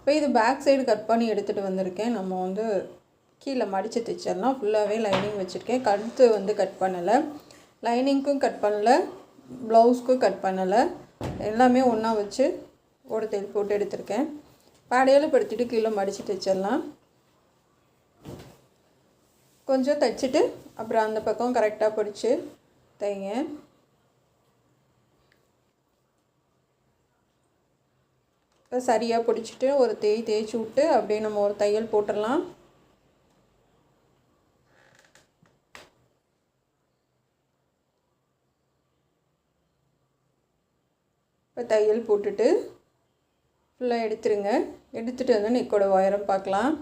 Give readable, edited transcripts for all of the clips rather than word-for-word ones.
இப்போ இது back side cut பண்ணி எடுத்துகிட்டு வந்திருக்கேன். நம்ம வந்து கீழே மடித்து தைச்சிடலாம். ஃபுல்லாகவே லைனிங் வச்சுருக்கேன். கழுத்து வந்து கட் பண்ணலை, லைனிங்க்கும் கட் பண்ணலை, ப்ளவுஸ்க்கும் கட் பண்ணலை. எல்லாமே ஒன்றா வச்சு ஒரு தையல் போட்டு எடுத்திருக்கேன். அடையாளப்படுத்திட்டு கீழே மடித்து தைச்சிடலாம். கொஞ்சம் தைச்சிட்டு அப்புறம் அந்த பக்கம் கரெக்டாக பிடிச்சி தைங்க. இப்போ சரியாக பிடிச்சிட்டு ஒரு தேய்ச்சி விட்டு அப்படியே நம்ம ஒரு தையல் போட்டுடலாம். இப்போ தையல் போட்டுட்டு ஃபுல்லாக எடுத்துருங்க. எடுத்துகிட்டு வந்து நெக்கோட உயரம் பார்க்கலாம்.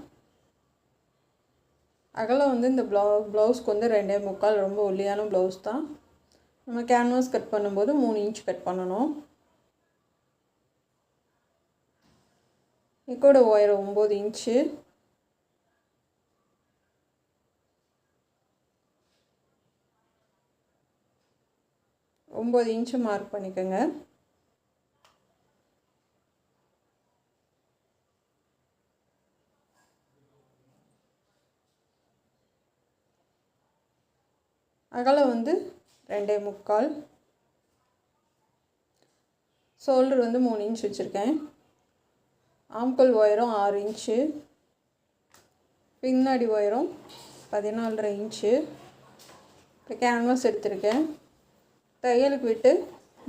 அகலம் வந்து இந்த ப்ளவுஸ்க்கு வந்து 2.25, ரொம்ப ஒல்லியான ப்ளவுஸ் தான். நம்ம கேன்வாஸ் கட் பண்ணும்போது 3 இன்ச் கட் பண்ணணும். நெக்கோட உயரம் 9 இன்ச்சு. இன்ச்சு மார்க் பண்ணிக்கோங்க. அகலம் வந்து 2.25. ஷோல்டர் வந்து 3 இன்ச் வச்சுருக்கேன். ஆம்கோல் உயரம் 6 இன்ச்சு. பின்னாடி உயரம் 14.5 இன்ச்சு. இப்போ கேன்வாஸ் எடுத்திருக்கேன். தையலுக்கு விட்டு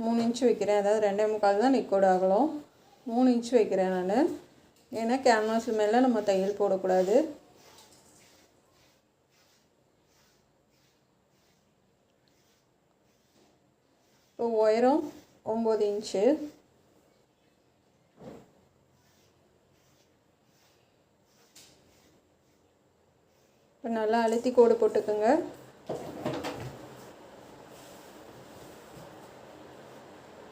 3 இன்ச்சு வைக்கிறேன். அதாவது 2.25 தான் நெக்கோட அகலம். 3 இன்ச்சு வைக்கிறேன் நான். ஏன்னா கேன்வாஸ் மேலே நம்ம தையல் போடக்கூடாது. இப்போ உயரம் 9 இன்ச்சு. இப்போ நல்லா அழுத்தி கோடு போட்டுக்கோங்க.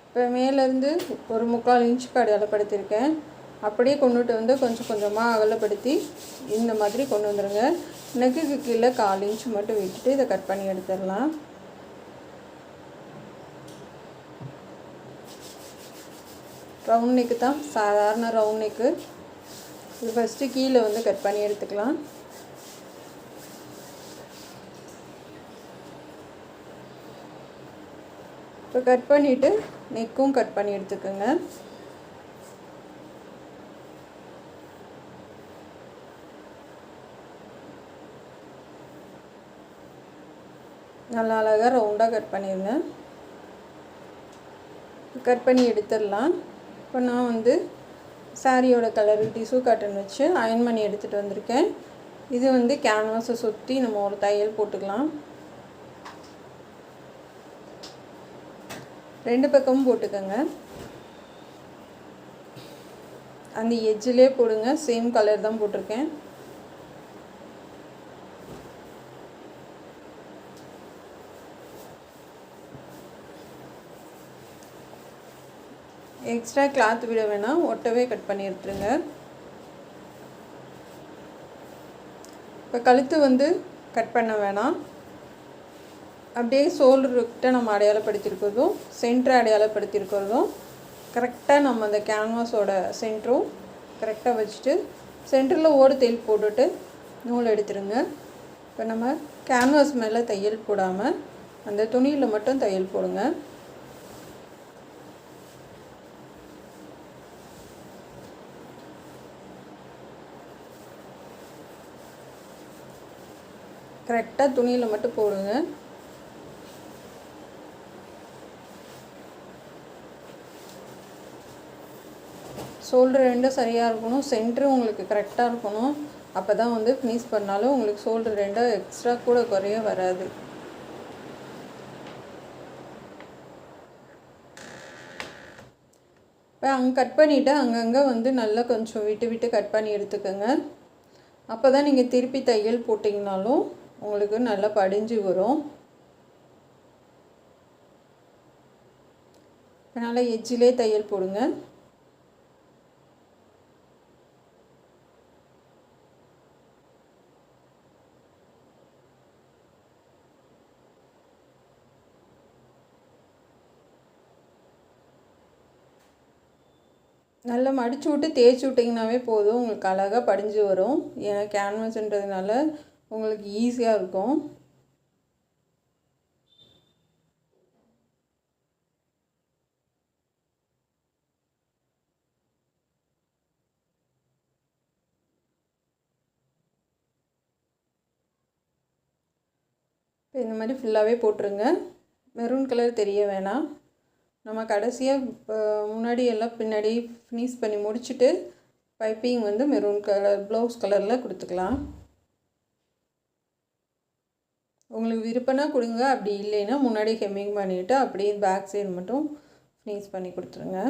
இப்போ மேலேருந்து ஒரு 3/4 இன்ச்சுக்கு அடையாளப்படுத்தியிருக்கேன். அப்படியே கொண்டுட்டு வந்து கொஞ்சம் கொஞ்சமாக அகலப்படுத்தி இந்த மாதிரி கொண்டு வந்துடுங்க. நெக்குக்கு கீழே 1/4 இன்ச்சு மட்டும் விட்டுட்டு இதை கட் பண்ணி எடுத்துடலாம். ரவுண்ட் நெக்கு தான், சாதாரண ரவுண்ட் நெக்கு. இது ஃபஸ்ட்டு கீழே வந்து கட் பண்ணி எடுத்துக்கலாம். இப்போ கட் பண்ணிவிட்டு நெக்கும் கட் பண்ணி எடுத்துக்கோங்க. நல்லா அழகாக ரவுண்டாக கட் பண்ணிடுங்க. கட் பண்ணி எடுத்துடலாம். இப்போ நான் வந்து சாரியோட கலர் டிஷ்யூ காட்டன் வச்சு அயன் பண்ணி எடுத்துகிட்டு வந்திருக்கேன். இது வந்து கேன்வாஸை சுற்றி நம்ம ஒரு தையல் போட்டுக்கலாம். 2 பக்கமும் போட்டுக்கோங்க. அந்த எட்ஜிலே போடுங்க. சேம் கலர் தான் போட்டிருக்கேன். எக்ஸ்ட்ரா கிளாத் விட வேணாம், ஒட்டவே கட் பண்ணி எடுத்துருங்க. இப்போ கழுத்து வந்து கட் பண்ண வேணாம். அப்படியே ஷோல்டர்கிட்ட நம்ம அடையாளப்படுத்தியிருக்கிறதும் சென்டரை அடையாளப்படுத்தியிருக்கிறதும் கரெக்டாக நம்ம அந்த கேன்வாஸோட சென்டரும் கரெக்டாக வச்சுட்டு சென்டரில் ஓடு தையல் போட்டுட்டு நூல் எடுத்துருங்க. இப்போ நம்ம கேன்வாஸ் மேலே தையல் போடாமல் அந்த துணியில் மட்டும் தையல் போடுங்க. கரெக்டாக துணியில் மட்டும் போடுங்க. ஷோல்டர் ரெண்டும் சரியாக இருக்கணும். சென்டரும் உங்களுக்கு கரெக்டாக இருக்கணும். அப்போ தான் வந்து ஃபினிஷ் பண்ணாலும் உங்களுக்கு ஷோல்டர் ரெண்டும் எக்ஸ்ட்ரா கூட குறைய வராது. இப்போ அங்கே கட் பண்ணிவிட்டு அங்கங்கே வந்து நல்லா கொஞ்சம் விட்டு விட்டு கட் பண்ணி எடுத்துக்கோங்க. அப்போ தான் நீங்கள் திருப்பி தையல் போட்டிங்கனாலும் உங்களுக்கு நல்லா படிஞ்சு வரும். நல்லா எட்ஜிலே தையல் போடுங்க. நல்லா மடித்து விட்டு தேய்ச்சி விட்டிங்கனாவே போதும், உங்களுக்கு அழகாக படிஞ்சு வரும். ஏன்னா கேன்வாஸ்ன்றதுனால உங்களுக்கு ஈஸியாக இருக்கும். இப்போ இந்த மாதிரி ஃபுல்லாகவே போட்டுருங்க. மெரூன் கலர் தெரிய வேணாம். நம்ம கடைசியாக இப்போ முன்னாடி எல்லாம் பின்னாடி ஃபினிஷ் பண்ணி முடிச்சுட்டு பைப்பிங் வந்து மெரூன் கலர் ப்ளவுஸ் கலரில் கொடுத்துக்கலாம். உங்களுக்கு விருப்பம்னா கொடுங்க, அப்படி இல்லைன்னா முன்னாடி ஹெம்மிங் பண்ணிவிட்டு அப்படியே பேக் சைடு மட்டும் ஃபினிஷ் பண்ணி கொடுத்துருங்க.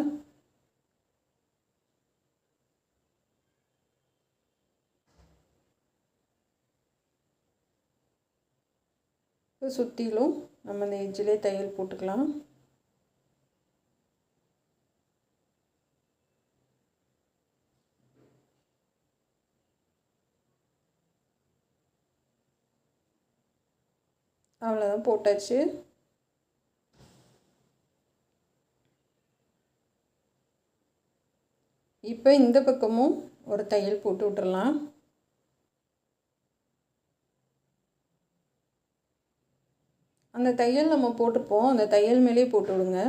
இப்போ சுற்றிலும் நம்ம இந்த எட்ஜிலே தையல் போட்டுக்கலாம். அவ்வளோதான், போட்டாச்சு. இப்போ இந்த பக்கமும் ஒரு தையல் போட்டு விட்டுறலாம். அந்த தையல் நம்ம போட்டுப்போம், அந்த தையல் மேலே போட்டு விடுங்க.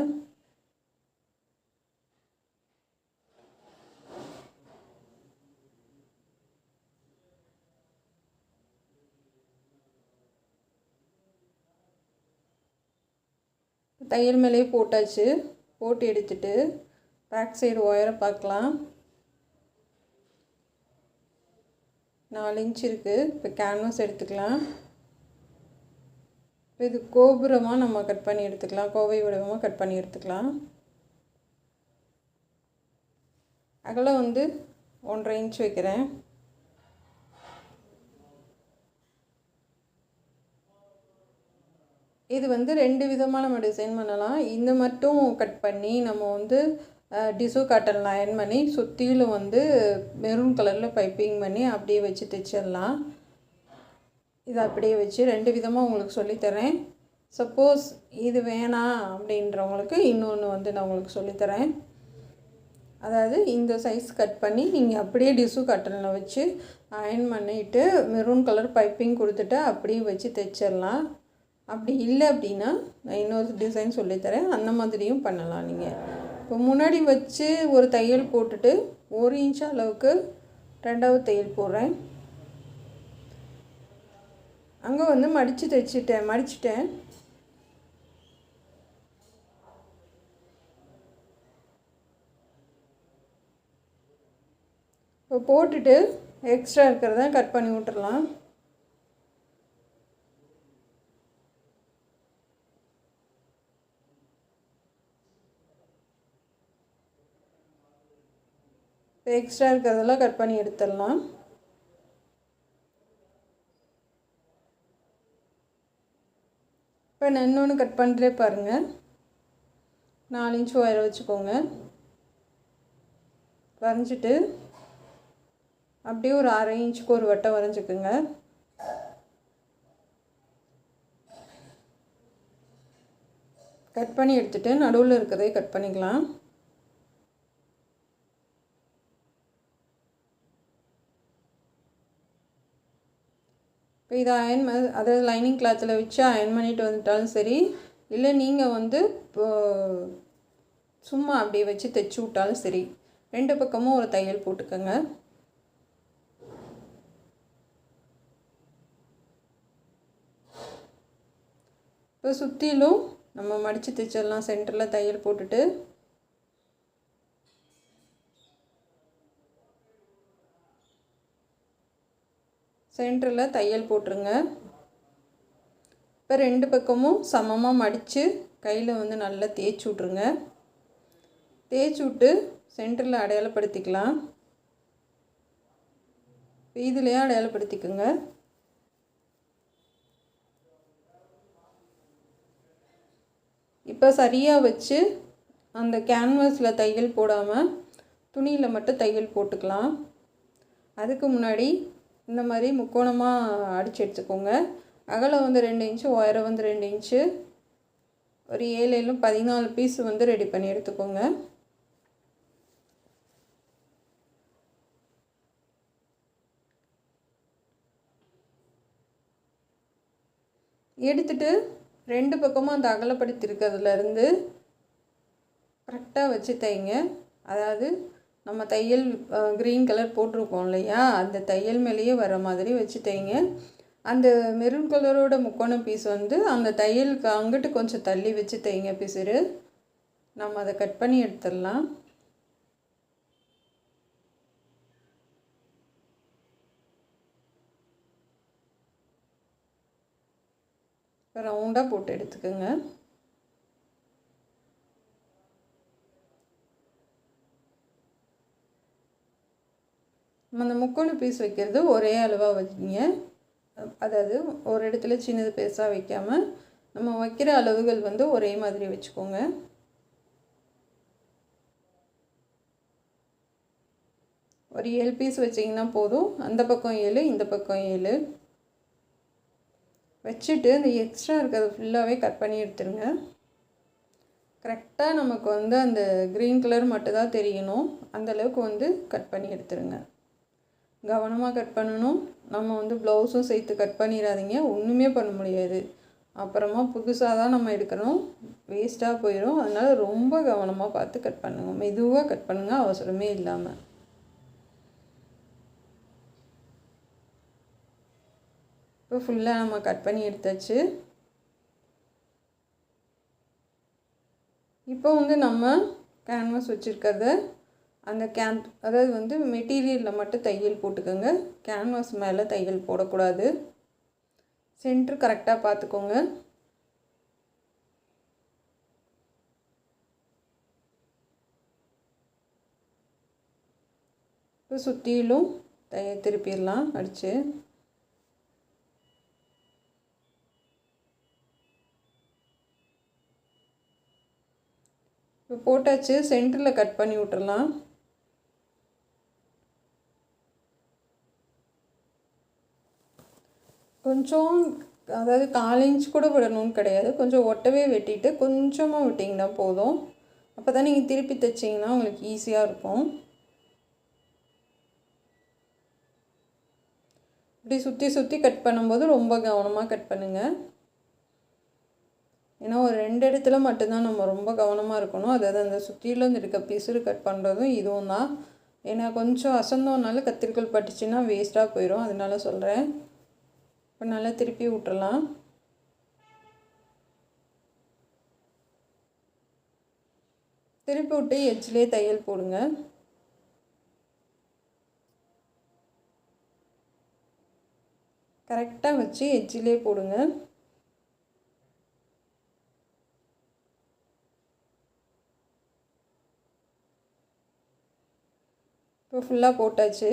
தையல் மேலே போட்டாச்சு. போட்டு எடுத்துட்டு பேக் சைடு ஒயரை பார்க்கலாம். 4 இன்ச் இருக்குது. இப்போ கேன்வாஸ் எடுத்துக்கலாம். இப்போ இது கோபுரமாக நம்ம கட் பண்ணி எடுத்துக்கலாம், கோவை வடிவமாக கட் பண்ணி எடுத்துக்கலாம். அகலம் வந்து 1.5 இன்ச் வைக்கிறேன். இது வந்து 2 விதமாக நம்ம டிசைன் பண்ணலாம். இந்த மட்டும் கட் பண்ணி நம்ம வந்து டிசோ காட்டனில் அயர்ன் பண்ணி சுற்றிலும் வந்து மெரூன் கலரில் பைப்பிங் பண்ணி அப்படியே வச்சு தைச்சிடலாம். இதை அப்படியே வச்சு 2 விதமாக உங்களுக்கு சொல்லித்தரேன். சப்போஸ் இது வேணாம் அப்படின்றவங்களுக்கு இன்னொன்று வந்து நான் உங்களுக்கு சொல்லித்தரேன். அதாவது இந்த சைஸ் கட் பண்ணி நீங்கள் அப்படியே டிசோ காட்டனில் வச்சு அயர்ன் பண்ணிவிட்டு மெரூன் கலர் பைப்பிங் கொடுத்துட்டு அப்படியே வச்சு தைச்சிடலாம். அப்படி இல்லை அப்படின்னா நான் இன்னொரு டிசைன் சொல்லித்தரேன், அந்த மாதிரியும் பண்ணலாம். நீங்கள் இப்போ முன்னாடி வச்சு ஒரு தையல் போட்டுட்டு 1 இன்ச் அளவுக்கு 2வது தையல் போடுறேன். அங்கே வந்து மடிச்சிட்டேன். இப்போ போட்டுட்டு எக்ஸ்ட்ரா இருக்கிறத கட் பண்ணி விட்டுறலாம். இப்போ எக்ஸ்ட்ரா இருக்கிறதெல்லாம் கட் பண்ணி எடுத்துடலாம். இப்போ நான் இன்னொன்று கட் பண்ணுறே பாருங்கள். 4 இன்ச் ஒயரை வச்சுக்கோங்க. வரைஞ்சிட்டு அப்படியே ஒரு 1/2 இன்ச்சுக்கு ஒரு வட்டம் வரைஞ்சிக்குங்க. கட் பண்ணி எடுத்துகிட்டு நடுவில் இருக்கிறதே கட் பண்ணிக்கலாம். இப்போ இதை அதாவது லைனிங் கிளாத்தில் வச்சு அயர்ன் பண்ணிட்டு வந்துட்டாலும் சரி, இல்லை நீங்கள் வந்து சும்மா அப்படியே வச்சு தைச்சி விட்டாலும் சரி, 2 பக்கமும் ஒரு தையல் போட்டுக்கோங்க. இப்போ சுற்றிலும் நம்ம மடித்து தைச்சிடலாம். சென்டரில் தையல் போட்டுட்டு சென்டரில் தையல் போட்டுருங்க. இப்போ 2 பக்கமும் சமமாக மடித்து கையில் வந்து நல்லா தேய்ச்சி விட்ருங்க. தேய்ச்சி விட்டு சென்டரில் அடையாளப்படுத்திக்கலாம். இதுலேயே அடையாளப்படுத்திக்கோங்க. இப்போ சரியாக வச்சு அந்த கேன்வாஸில் தையல் போடாமல் துணியில் மட்டும் தையல் போட்டுக்கலாம். அதுக்கு முன்னாடி இந்த மாதிரி முக்கோணமாக அடித்து எடுத்துக்கோங்க. அகலம் வந்து 2 இன்ச்சு, உயரம் வந்து 2 இன்ச்சு, ஒரு 7 14 பீஸ் வந்து ரெடி பண்ணி எடுத்துக்கோங்க. எடுத்துட்டு 2 பக்கமும் அந்த அகலப்படுத்தியிருக்கிறதுலேருந்து கரெக்டாக வச்சு தைங்க. அதாவது நம்ம தையல் க்ரீன் கலர் போட்டிருக்கோம் இல்லையா, அந்த தையல் மேலேயே வர மாதிரி வச்சு தைங்க. அந்த மெரூன் கலரோட முக்கோண பீஸ் வந்து அந்த தையலுக்கு அங்கிட்டு கொஞ்சம் தள்ளி வச்சு தைங்க பிசுறு. நம்ம அதை கட் பண்ணி எடுத்துடலாம். ரவுண்டாக போட்டு எடுத்துக்கோங்க. நம்ம அந்த முக்கோண பீஸ் வைக்கிறது ஒரே அளவாக வைக்கிங்க. அதாவது ஒரு இடத்துல சின்னது பெருசாக வைக்காமல் நம்ம வைக்கிற அளவுகள் வந்து ஒரே மாதிரி வச்சுக்கோங்க. ஒரு 7 பீஸ் வச்சிங்கன்னா போதும். அந்த பக்கம் 7, இந்த பக்கம் 7 வச்சுட்டு இந்த எக்ஸ்ட்ரா இருக்கிறத ஃபுல்லாகவே கட் பண்ணி எடுத்துருங்க. கரெக்டாக நமக்கு வந்து அந்த க்ரீன் கலர் மட்டும்தான் தெரியணும், அந்தளவுக்கு வந்து கட் பண்ணி எடுத்துருங்க. கவனமாக கட் பண்ணணும். நம்ம வந்து ப்ளவுஸும் சேர்த்து கட் பண்ணிடாதீங்க, ஒன்றுமே பண்ண முடியாது. அப்புறமா புதுசாக தான் நம்ம எடுக்கணும், வேஸ்ட்டாக போயிடும். அதனால் ரொம்ப கவனமாக பார்த்து கட் பண்ணுங்கள், மெதுவாக கட் பண்ணுங்கள், அவசரமே இல்லாமல். இப்போ ஃபுல்லாக நம்ம கட் பண்ணி எடுத்தாச்சு. இப்போ வந்து நம்ம கேன்வாஸ் வச்சுருக்கிறத அந்த அதாவது வந்து மெட்டீரியலில் மட்டும் தையல் போட்டுக்கோங்க, கேன்வாஸ் மேலே தையல் போடக்கூடாது. சென்ட்ரு கரெக்டாக பார்த்துக்கோங்க. இப்போ சுற்றிலும் திருப்பிடலாம் அடித்து. இப்போ போட்டாச்சு, சென்டரில் கட் பண்ணி விட்டுறலாம். கொஞ்சம் அதாவது 1/4 இன்ச் கூட விடணும்னு கிடையாது, கொஞ்சம் ஒட்டவே வெட்டிட்டு கொஞ்சமாக விட்டிங்கன்னா போதும். அப்போ தான் நீங்கள் திருப்பி தைச்சிங்கன்னா உங்களுக்கு ஈஸியாக இருக்கும். இப்படி சுற்றி சுற்றி கட் பண்ணும்போது ரொம்ப கவனமாக கட் பண்ணுங்கள். ஏன்னா ஒரு 2 இடத்துல மட்டும்தான் நம்ம ரொம்ப கவனமாக இருக்கணும். அதாவது அந்த சுற்றிலும் இருக்க பிசுறு கட் பண்ணுறதும் இதுவும் தான். ஏன்னா கொஞ்சம் அசந்தோனால கத்திரிக்கோல் பட்டுச்சுன்னா வேஸ்ட்டாக போயிடும், அதனால சொல்கிறேன். இப்போ நல்லா திருப்பி விட்டுறலாம். திருப்பி விட்டு எட்ஜ்லேயே தையல் போடுங்க. கரெக்டாக வச்சு எட்ஜ்லேயே போடுங்க. இப்போ ஃபுல்லாக போட்டாச்சு.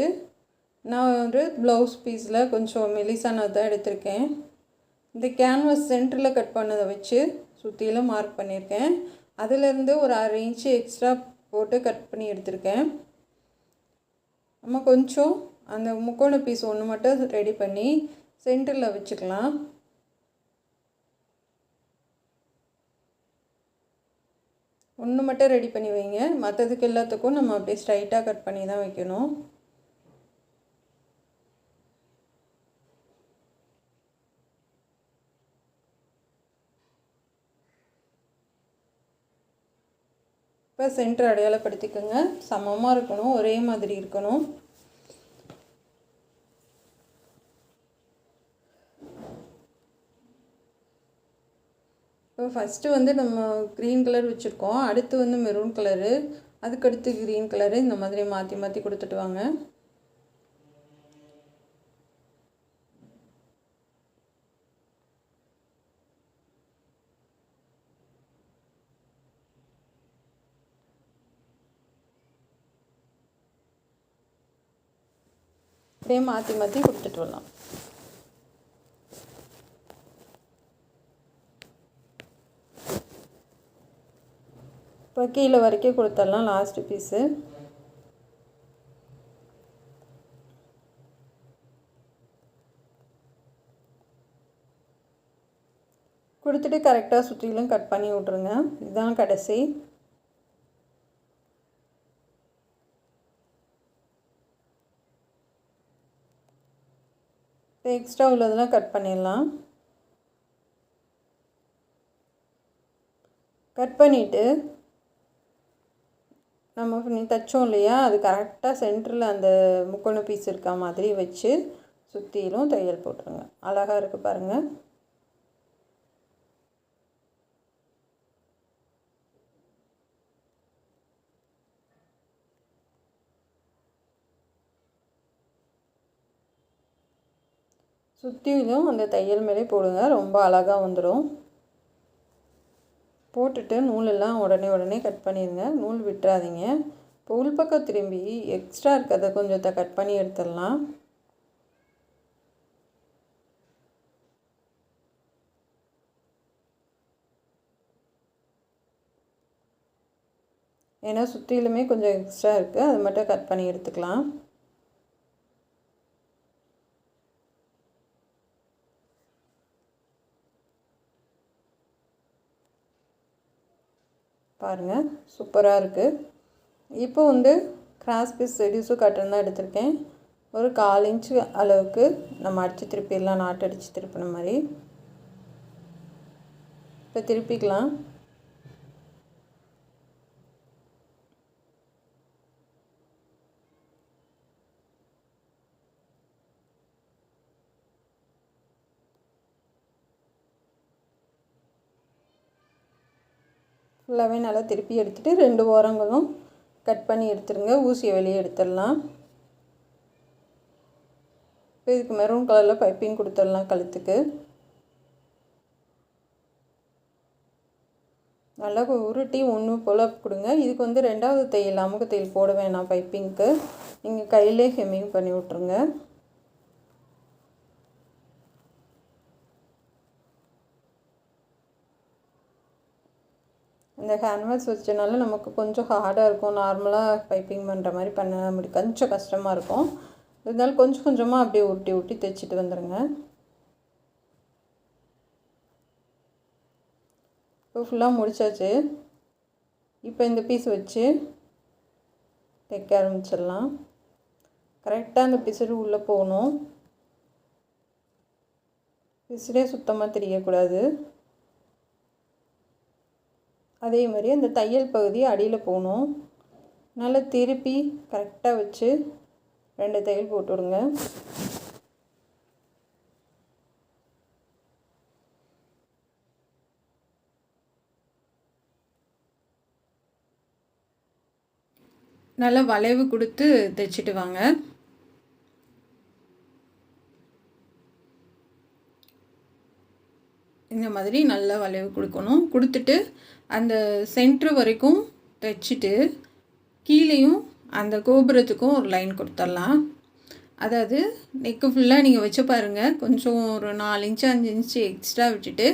நான் வந்து ப்ளவுஸ் பீஸில் கொஞ்சம் மெலிசானது தான் எடுத்திருக்கேன். இந்த கேன்வாஸ் சென்டரில் கட் பண்ணதை வச்சு சுற்றிலும் மார்க் பண்ணியிருக்கேன். அதிலேருந்து ஒரு 1/2 இன்ச்சு எக்ஸ்ட்ரா போட்டு கட் பண்ணி எடுத்திருக்கேன். நம்ம கொஞ்சம் அந்த முக்கோண பீஸ் ஒன்று மட்டும் ரெடி பண்ணி சென்டரில் வச்சுக்கலாம். ஒன்று மட்டும் ரெடி பண்ணி வைங்க, மற்றதுக்கு எல்லாத்துக்கும் நம்ம அப்படியே ஸ்ட்ரைட்டாக கட் பண்ணி தான் வைக்கணும். இப்போ சென்டர் அடையாளப்படுத்திக்கோங்க. சமமாக இருக்கணும், ஒரே மாதிரி இருக்கணும். இப்போ ஃபஸ்ட்டு வந்து நம்ம க்ரீன் கலர் வச்சுருக்கோம், அடுத்து வந்து மெரூன் கலரு, அதுக்கடுத்து க்ரீன் கலரு, இந்த மாதிரி மாற்றி மாற்றி கொடுத்துட்டு வாங்க. அப்படியே மாற்றி மாற்றி கொடுத்துட்டு வரலாம். இப்போ கீழே வரைக்கும் கொடுத்துடலாம் லாஸ்ட்டு பீஸு. கொடுத்துட்டு கரெக்டாக சுற்றிலும் கட் பண்ணி விட்ருங்க. இதுதான் கடைசி. எக்ஸ்ட்ரா உள்ளதெல்லாம் கட் பண்ணிடலாம். கட் பண்ணிவிட்டு நம்ம தைச்சோம் இல்லையா, அது கரெக்டாக சென்டரில் அந்த முக்கோண பீஸ் இருக்க மாதிரி வச்சு சுற்றிலும் தையல் போட்டுருங்க. அழகாக இருக்குது பாருங்கள். சுற்றிலும் அந்த தையல் மேலே போடுங்க, ரொம்ப அழகாக வந்துடும். போட்டுட்டு நூலெல்லாம் உடனே கட் பண்ணிடுங்க, நூல் விட்டுறாதீங்க. இப்போ உள்பக்கம் திரும்பி எக்ஸ்ட்ரா இருக்கிறத கொஞ்சத்தை கட் பண்ணி எடுத்துடலாம். ஏன்னா சுற்றிலுமே கொஞ்சம் எக்ஸ்ட்ரா இருக்குது, அது மட்டும் கட் பண்ணி எடுத்துக்கலாம். பாருங்கள், சூப்பராக இருக்குது. இப்போ வந்து கிராஸ் பீஸ் ரெடியூஸும் கட்டன் தான் எடுத்திருக்கேன். ஒரு 1/4 இன்ச்சு அளவுக்கு நம்ம அடித்து திருப்பிடலாம், நாட்டு அடித்து திருப்பின மாதிரி. இப்போ திருப்பிக்கலாம். ஃபுல்லாகவே நல்லா திருப்பி எடுத்துகிட்டு 2 ஓரங்களும் கட் பண்ணி எடுத்துருங்க. ஊசியை வெளியே எடுத்துடலாம். இப்போ இதுக்கு மெரூன் கலரில் பைப்பிங் கொடுத்துடலாம் கழுத்துக்கு. நல்லா உருட்டி ஒன்று போல் கொடுங்க. இதுக்கு வந்து 2வது தையல் அமுக்கு தையல் போட வேணாம் பைப்பிங்க்கு, நீங்கள் கையிலே ஹெம்மிங் பண்ணி விட்ருங்க. இந்த கேன்வாஸ் வச்சனால நமக்கு கொஞ்சம் ஹார்டாக இருக்கும். நார்மலாக பைப்பிங் பண்ணுற மாதிரி பண்ண முடியும், கொஞ்சம் கஷ்டமாக இருக்கும். இருந்தாலும் கொஞ்சம் கொஞ்சமாக அப்படியே உருட்டி தைச்சிட்டு வந்துடுங்க. இப்போ ஃபுல்லாக முடிச்சாச்சு. இப்போ இந்த பீஸ் வச்சு தைக்க ஆரம்பிச்சிடலாம். கரெக்டாக அந்த பிசுறு உள்ளே போகணும். பிசுறே சுத்தமாக தெரியக்கூடாது. அதே மாதிரி அந்த தையல் பகுதி அடியில் போகணும். நல்லா திருப்பி கரெக்டாக வச்சு 2 தையல் போட்டு விடுங்க. நல்லா வளைவு கொடுத்து தைச்சிட்டு வாங்க. இந்த மாதிரி நல்லா வளைவு கொடுக்கணும். கொடுத்துட்டு அந்த சென்ட்ரு வரைக்கும் தைச்சிட்டு கீழேயும் அந்த கோபுரத்துக்கும் ஒரு லைன் கொடுத்துடலாம். அதாவது நெக்கு ஃபுல்லாக நீங்கள் வச்சு பாருங்கள், கொஞ்சம் ஒரு 4 இன்ச்சு 5 இன்ச்சு எக்ஸ்ட்ரா விட்டுட்டு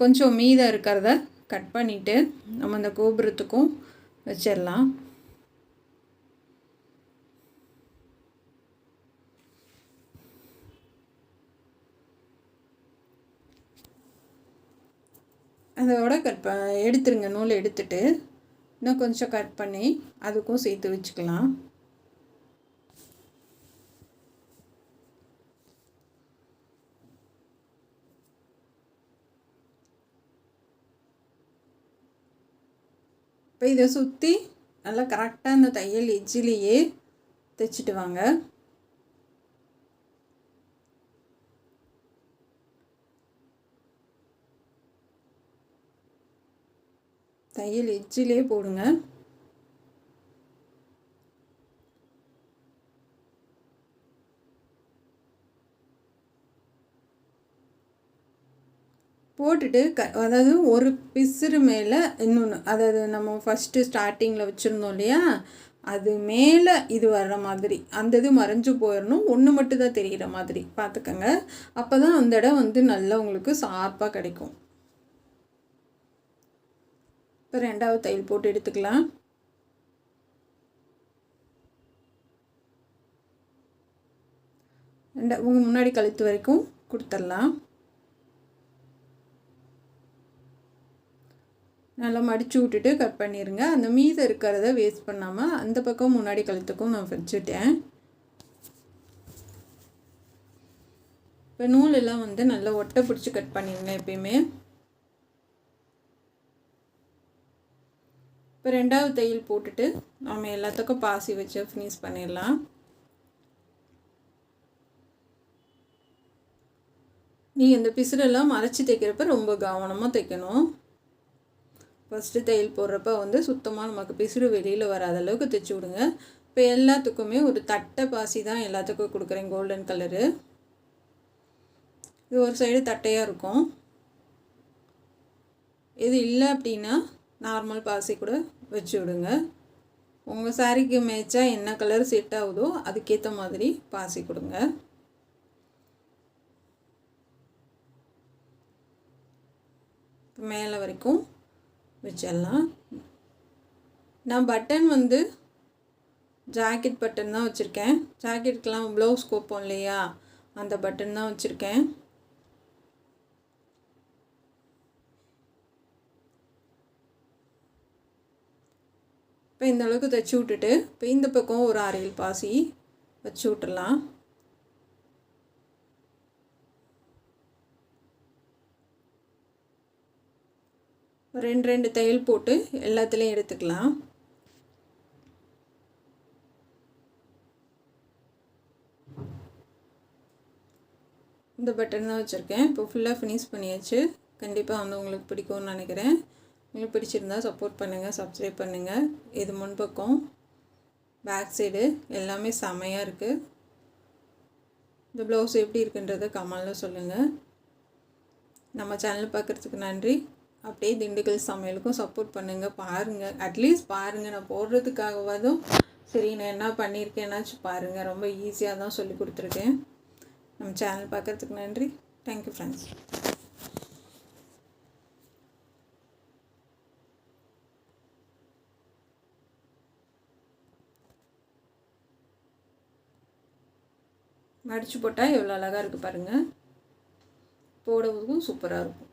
கொஞ்சம் மீதம் இருக்கிறத கட் பண்ணிவிட்டு நம்ம அந்த கோபுரத்துக்கும் வச்சிடலாம். அதோட எடுத்துருங்க, நூல் எடுத்துட்டு இன்னும் கொஞ்சம் கட் பண்ணி அதுக்கும் சேர்த்து வச்சுக்கலாம். இப்போ இதை சுற்றி நல்லா கரெக்டாக அந்த தையல் எஜ்ஜிலேயே தைச்சிட்டு வாங்க. தையல் எஜ்ஜிலே போடுங்க. போட்டுட்டு அதாவது ஒரு பிசுறு மேலே இன்னொன்று, அதாவது நம்ம ஃபஸ்ட்டு ஸ்டார்டிங்கில் வச்சுருந்தோம் இல்லையா, அது மேலே இது வர்ற மாதிரி அந்த இது மறைஞ்சு போயிடணும். ஒன்று மட்டும் தான் தெரிகிற மாதிரி பார்த்துக்கங்க. அப்போ தான் அந்த இடம் வந்து நல்லா உங்களுக்கு ஷார்ப்பாக கிடைக்கும். இப்போ 2வது தையல் போட்டு எடுத்துக்கலாம். முன்னாடி கழுத்து வரைக்கும் கொடுத்துடலாம். நல்லா மடித்து விட்டுட்டு கட் பண்ணிடுங்க. அந்த மீதம் இருக்கிறத வேஸ்ட் பண்ணாமல் அந்த பக்கம் முன்னாடி கழுத்துக்கும் நான் வச்சுட்டேன். இப்போ நூலெல்லாம் வந்து நல்லா ஒட்டை பிடிச்சி கட் பண்ணிடுங்க எப்பயுமே. இப்போ 2வது தையல் போட்டுட்டு நம்ம எல்லாத்துக்கும் பாசி வச்சு ஃபினிஷ் பண்ணிடலாம். நீங்கள் இந்த பிசுறெல்லாம் மறைச்சி தைக்கிறப்ப ரொம்ப கவனமாக தைக்கணும். ஃபஸ்ட்டு தையல் போடுறப்ப வந்து சுத்தமாக நமக்கு பிசுறு வெளியில் வராத அளவுக்கு தைச்சி விடுங்க. இப்போ எல்லாத்துக்குமே ஒரு தட்டை பாசி தான் எல்லாத்துக்கும் கொடுக்குறேன், கோல்டன் கலரு. இது ஒரு சைடு தட்டையாக இருக்கும். இது இல்லை அப்படின்னா நார்மல் பாசி கூட வச்சு விடுங்க. உங்கள் சாரீக்கு மேட்சா என்ன கலர் செட் ஆகுதோ அதுக்கேற்ற மாதிரி பாசி கொடுங்க. இப்போ மேலே வரைக்கும் வச்சிடலாம். நான் பட்டன் வந்து ஜாக்கெட் பட்டன் தான் வச்சுருக்கேன். ஜாக்கெட்டுக்கெலாம் ப்ளவுஸ் கோப்போம் இல்லையா, அந்த பட்டன் தான் வச்சுருக்கேன். இப்போ இந்த அளவுக்கு தைச்சி விட்டுட்டு இப்போ இந்த பக்கம் ஒரு அரையில் பாசி வச்சு விட்டுடலாம். ரெண்டு தையல் போட்டு எல்லாத்துலேயும் எடுத்துக்கலாம். இந்த பட்டன் தான் வச்சுருக்கேன். இப்போ ஃபுல்லாக ஃபினிஷ் பண்ணியாச்சு. கண்டிப்பாக வந்து உங்களுக்கு பிடிக்கும்னு நினைக்கிறேன். உங்களுக்கு பிடிச்சிருந்தா சப்போர்ட் பண்ணுங்கள், சப்ஸ்கிரைப் பண்ணுங்கள். இது முன்பக்கம், பேக் சைடு எல்லாமே செமையாக இருக்குது. இந்த ப்ளவுஸ் எப்படி இருக்குன்றதை கமெண்டில் சொல்லுங்கள். நம்ம சேனல் பார்க்குறதுக்கு நன்றி. அப்படியே திண்டுக்கல் சமையலுக்கும் சப்போர்ட் பண்ணுங்கள். பாருங்கள், அட்லீஸ்ட் பாருங்கள். நான் போடுறதுக்காகவாதும் சரி நான் என்ன பண்ணியிருக்கேன்னாச்சும் பாருங்கள். ரொம்ப ஈஸியாக தான் சொல்லி கொடுத்துருக்கேன். நம்ம சேனல் பார்க்குறதுக்கு நன்றி. Thank you friends. மடித்து போட்டால் எவ்வளோ அழகாக இருக்குது பாருங்கள். போடுறதுக்கும் சூப்பராக இருக்கும்.